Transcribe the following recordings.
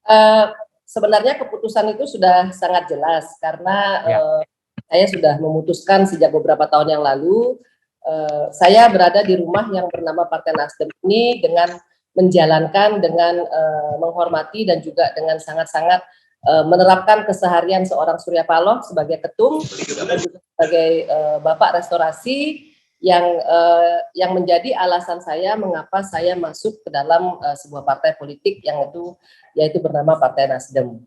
Eh, Sebenarnya keputusan itu sudah sangat jelas karena Ya. saya sudah memutuskan sejak beberapa tahun yang lalu. Saya berada di rumah yang bernama Partai Nasdem ini dengan menjalankan, dengan menghormati dan juga dengan sangat-sangat menerapkan keseharian seorang Surya Paloh sebagai ketum dan juga sebagai Bapak Restorasi yang menjadi alasan saya mengapa saya masuk ke dalam sebuah partai politik yaitu bernama Partai Nasdem.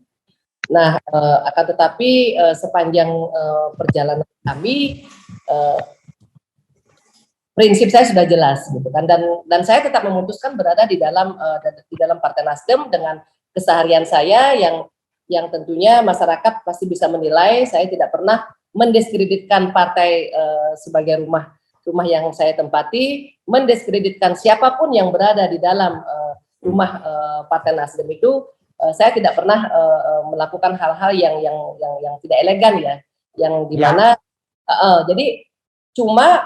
Nah, akan tetapi sepanjang perjalanan kami, prinsip saya sudah jelas, gitu kan, dan saya tetap memutuskan berada di dalam Partai Nasdem dengan keseharian saya yang tentunya masyarakat pasti bisa menilai. Saya tidak pernah mendiskreditkan partai sebagai rumah yang saya tempati, mendiskreditkan siapapun yang berada di dalam rumah Partai Nasdem itu. Saya tidak pernah melakukan hal-hal yang tidak elegan ya, yang dimana jadi cuma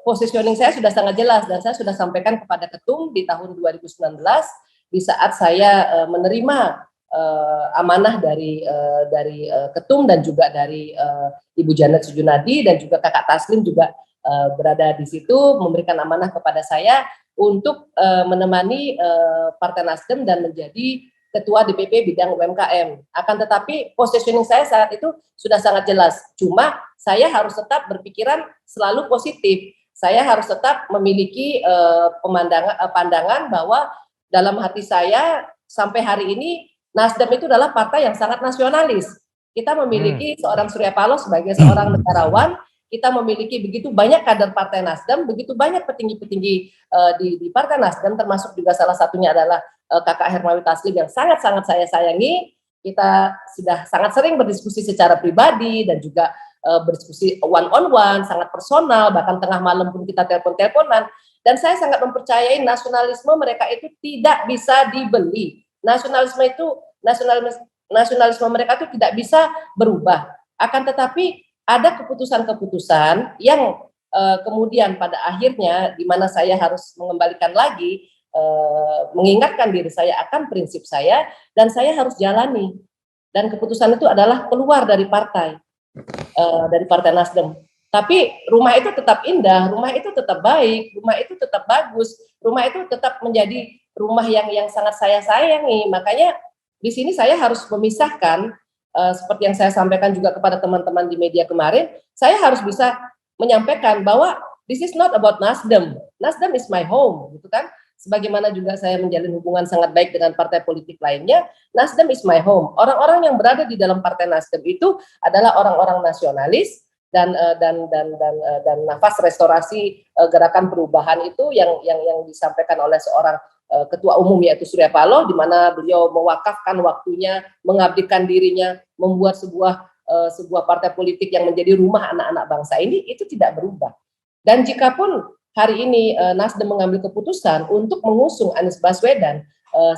positioning saya sudah sangat jelas dan saya sudah sampaikan kepada ketum di tahun 2019 di saat saya menerima amanah dari ketum dan juga dari Ibu Janet Sujunadi dan juga Kakak Taslim juga berada di situ memberikan amanah kepada saya untuk menemani Partai Nasdem dan menjadi Ketua DPP bidang UMKM. Akan tetapi positioning saya saat itu sudah sangat jelas. Cuma saya harus tetap berpikiran selalu positif. Saya harus tetap memiliki pandangan bahwa dalam hati saya sampai hari ini Nasdem itu adalah partai yang sangat nasionalis. Kita memiliki seorang Surya Paloh sebagai seorang negarawan. Kita memiliki begitu banyak kader Partai Nasdem, begitu banyak petinggi-petinggi di Partai Nasdem, termasuk juga salah satunya adalah Kakak Hermawi Taslim yang sangat-sangat saya sayangi. Kita sudah sangat sering berdiskusi secara pribadi dan juga berdiskusi one on one, sangat personal, bahkan tengah malam pun kita telepon-teleponan. Dan saya sangat mempercayai nasionalisme mereka itu tidak bisa dibeli. Nasionalisme mereka itu tidak bisa berubah. Akan tetapi ada keputusan-keputusan yang kemudian pada akhirnya di mana saya harus mengembalikan lagi, mengingatkan diri saya akan prinsip saya dan saya harus jalani. Dan keputusan itu adalah keluar dari Partai Nasdem. Tapi rumah itu tetap indah, rumah itu tetap baik, rumah itu tetap bagus, rumah itu tetap menjadi rumah yang sangat saya sayangi. Makanya di sini saya harus memisahkan. Seperti yang saya sampaikan juga kepada teman-teman di media kemarin, saya harus bisa menyampaikan bahwa this is not about Nasdem. Nasdem is my home, gitu kan? Sebagaimana juga saya menjalin hubungan sangat baik dengan partai politik lainnya, Nasdem is my home. Orang-orang yang berada di dalam Partai Nasdem itu adalah orang-orang nasionalis dan nafas restorasi gerakan perubahan itu yang disampaikan oleh seorang Ketua Umum yaitu Surya Paloh, di mana beliau mewakafkan waktunya, mengabdikan dirinya, membuat sebuah partai politik yang menjadi rumah anak-anak bangsa ini, itu tidak berubah. Dan jikapun hari ini Nasdem mengambil keputusan untuk mengusung Anies Baswedan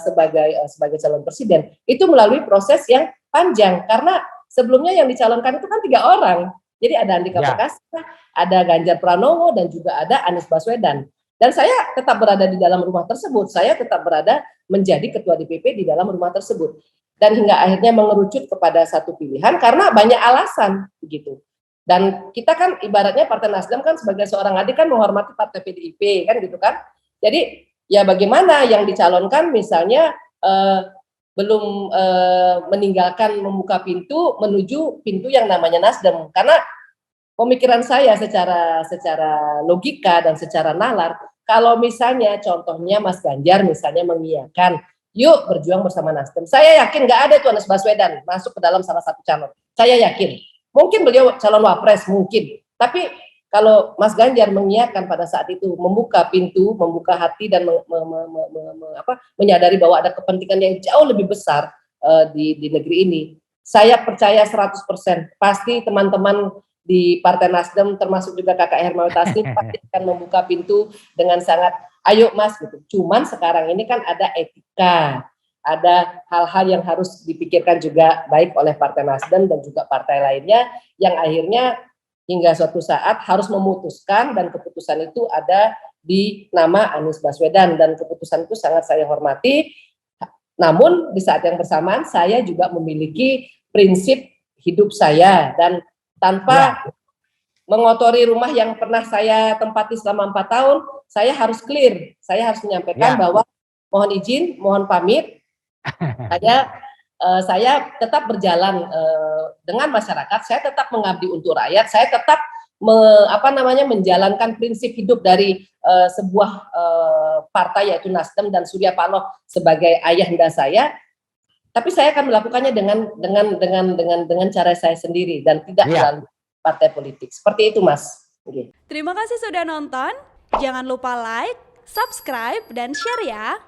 sebagai calon presiden, itu melalui proses yang panjang karena sebelumnya yang dicalonkan itu kan 3 orang. Jadi ada Andika Perkasa, ada Ganjar Pranowo dan juga ada Anies Baswedan. Dan saya tetap berada di dalam rumah tersebut, saya tetap berada menjadi ketua DPP di dalam rumah tersebut. Dan hingga akhirnya mengerucut kepada satu pilihan karena banyak alasan begitu. Dan kita kan ibaratnya Partai Nasdem kan sebagai seorang adik kan menghormati Partai PDIP kan gitu kan. Jadi ya bagaimana yang dicalonkan misalnya belum meninggalkan membuka pintu menuju pintu yang namanya Nasdem, karena pemikiran saya secara logika dan secara nalar, kalau misalnya contohnya Mas Ganjar misalnya mengiyakan, yuk berjuang bersama Nasdem, saya yakin nggak ada tuh Anies Baswedan masuk ke dalam salah satu calon. Saya yakin. Mungkin beliau calon wapres, mungkin. Tapi kalau Mas Ganjar mengiyakan pada saat itu, membuka pintu, membuka hati dan menyadari bahwa ada kepentingan yang jauh lebih besar di negeri ini, saya percaya 100% pasti teman-teman di Partai Nasdem termasuk juga Kakak Hermawi Taslim pasti akan membuka pintu dengan sangat ayo Mas gitu. Cuman sekarang ini kan ada etika, ada hal-hal yang harus dipikirkan juga baik oleh Partai Nasdem dan juga partai lainnya yang akhirnya hingga suatu saat harus memutuskan dan keputusan itu ada di nama Anies Baswedan dan keputusan itu sangat saya hormati. Namun di saat yang bersamaan saya juga memiliki prinsip hidup saya, dan tanpa mengotori rumah yang pernah saya tempati selama 4 tahun, saya harus clear, saya harus menyampaikan bahwa mohon izin, mohon pamit, saya tetap berjalan dengan masyarakat, saya tetap mengabdi untuk rakyat, saya tetap menjalankan prinsip hidup dari sebuah partai yaitu Nasdem dan Surya Paloh sebagai ayahanda saya. Tapi saya akan melakukannya dengan cara saya sendiri dan tidak melalui partai politik. Seperti itu, Mas. Okay. Terima kasih sudah nonton. Jangan lupa like, subscribe, dan share ya.